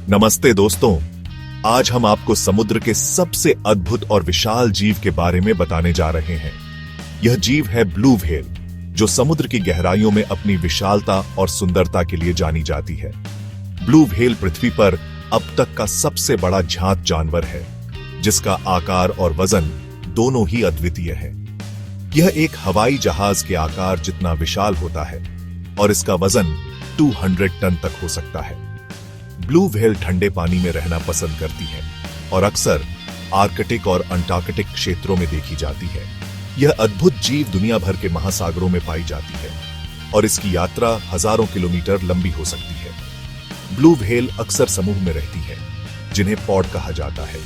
नमस्ते दोस्तों, आज हम आपको समुद्र के सबसे अद्भुत और विशाल जीव के बारे में बताने जा रहे हैं। यह जीव है ब्लू व्हेल, जो समुद्र की गहराइयों में अपनी विशालता और सुंदरता के लिए जानी जाती है। ब्लू व्हेल पृथ्वी पर अब तक का सबसे बड़ा जांत जानवर है, जिसका आकार और वजन दोनों ही अद्वितीय है। यह एक हवाई जहाज के आकार जितना विशाल होता है और इसका वजन 200 टन तक हो सकता है। ब्लू व्हेल ठंडे पानी में रहना पसंद करती है और अक्सर आर्कटिक और अंटार्कटिक क्षेत्रों में देखी जाती है। यह अद्भुत जीव दुनिया भर के महासागरों में पाई जाती है और इसकी यात्रा हजारों किलोमीटर लंबी हो सकती है। ब्लू व्हेल अक्सर समूह में रहती है, जिन्हें पॉड कहा जाता है।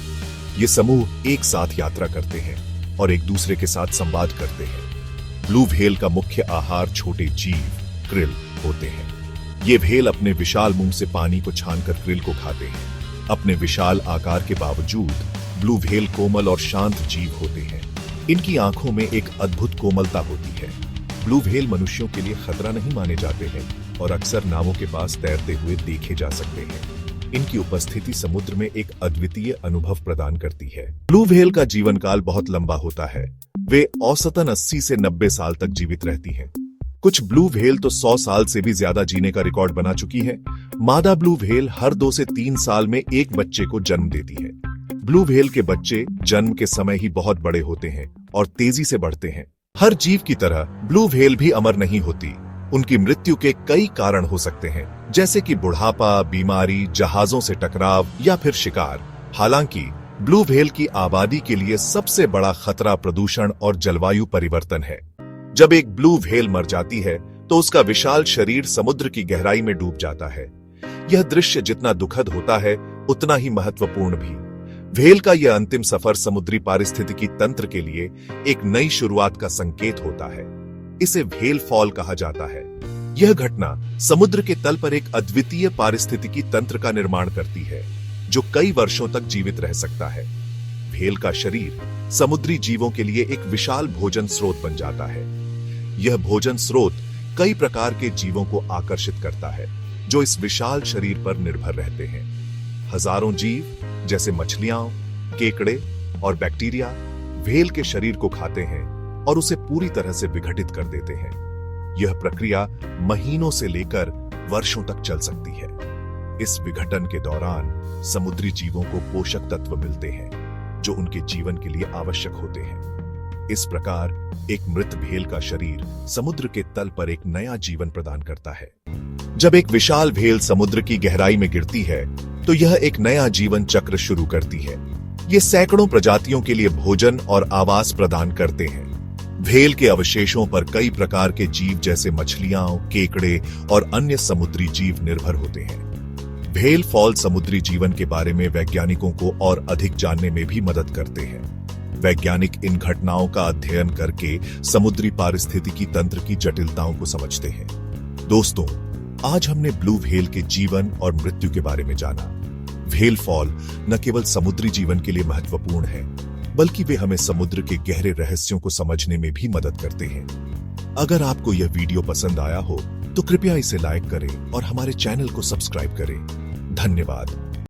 ये समूह एक साथ यात्रा करते हैं और एक दूसरे के साथ संवाद करते हैं। ब्लू व्हेल का मुख्य आहार छोटे जीव, क्रिल होते हैं। ये व्हेल अपने विशाल मुंह से पानी को छानकर क्रिल को खाते हैं। अपने विशाल आकार के बावजूद ब्लू व्हेल कोमल और शांत जीव होते हैं। इनकी आंखों में एक अद्भुत कोमलता होती है। ब्लू व्हेल मनुष्यों के लिए खतरा नहीं माने जाते हैं और अक्सर नावों के पास तैरते हुए देखे जा सकते हैं। इनकी उपस्थिति समुद्र में एक अद्वितीय अनुभव प्रदान करती है। ब्लू व्हेल का जीवन काल बहुत लंबा होता है। वे औसतन 80 से 90 साल तक जीवित रहती हैं। कुछ ब्लू व्हेल तो 100 साल से भी ज्यादा जीने का रिकॉर्ड बना चुकी है। मादा ब्लू व्हेल हर 2 से 3 साल में एक बच्चे को जन्म देती है। ब्लू व्हेल के बच्चे जन्म के समय ही बहुत बड़े होते हैं और तेजी से बढ़ते हैं। हर जीव की तरह ब्लू व्हेल भी अमर नहीं होती। उनकी मृत्यु के कई कारण हो सकते हैं, जैसे कि बुढ़ापा, बीमारी, जहाजों से टकराव या फिर शिकार। हालांकि ब्लू व्हेल की आबादी के लिए सबसे बड़ा खतरा प्रदूषण और जलवायु परिवर्तन है। जब एक ब्लू व्हेल मर जाती है तो उसका विशाल शरीर समुद्र की गहराई में डूब जाता है। यह दृश्य जितना दुखद होता है, उतना ही महत्वपूर्ण भी। व्हेल का यह अंतिम सफर समुद्री पारिस्थितिकी तंत्र के लिए एक नई शुरुआत का संकेत होता है। इसे व्हेल फॉल कहा जाता है। यह घटना समुद्र के तल पर एक अद्वितीय पारिस्थितिकी तंत्र का निर्माण करती है, जो कई वर्षों तक जीवित रह सकता है। व्हेल का शरीर समुद्री जीवों के लिए एक विशाल भोजन स्रोत बन जाता है। यह भोजन स्रोत कई प्रकार के जीवों को आकर्षित करता है, जो इस विशाल शरीर पर निर्भर रहते हैं। हजारों जीव जैसे मछलियां, केकड़े और बैक्टीरिया व्हेल के शरीर को खाते हैं और उसे पूरी तरह से विघटित कर देते हैं। यह प्रक्रिया महीनों से लेकर वर्षों तक चल सकती है। इस विघटन के दौरान समुद्री जीवों को पोषक तत्व मिलते हैं, जो उनके जीवन के लिए आवश्यक होते हैं। इस प्रकार एक मृत व्हेल का शरीर समुद्र के तल पर एक नया जीवन प्रदान करता है। जब एक विशाल व्हेल समुद्र की गहराई में गिरती है, तो यह एक नया जीवन चक्र शुरू करती है। ये सैकड़ों प्रजातियों के लिए भोजन और आवास प्रदान करते हैं। व्हेल के अवशेषों पर कई प्रकार के जीव जैसे मछलियां, केकड़े और अन्य समुद्री जीव निर्भर होते हैं। व्हेल फॉल समुद्री जीवन के बारे में वैज्ञानिकों को और अधिक जानने में भी मदद करते हैं। वैज्ञानिक इन घटनाओं का अध्ययन करके समुद्री पारिस्थितिकी तंत्र की जटिलताओं को समझते हैं। दोस्तों, आज हमने ब्लू व्हेल के जीवन और मृत्यु के बारे में जाना। व्हेल फॉल न केवल समुद्री जीवन के लिए महत्वपूर्ण है, बल्कि वे हमें समुद्र के गहरे रहस्यों को समझने में भी मदद करते हैं। अगर आपको यह वीडियो पसंद आया हो तो कृपया इसे लाइक करें और हमारे चैनल को सब्सक्राइब करें। धन्यवाद।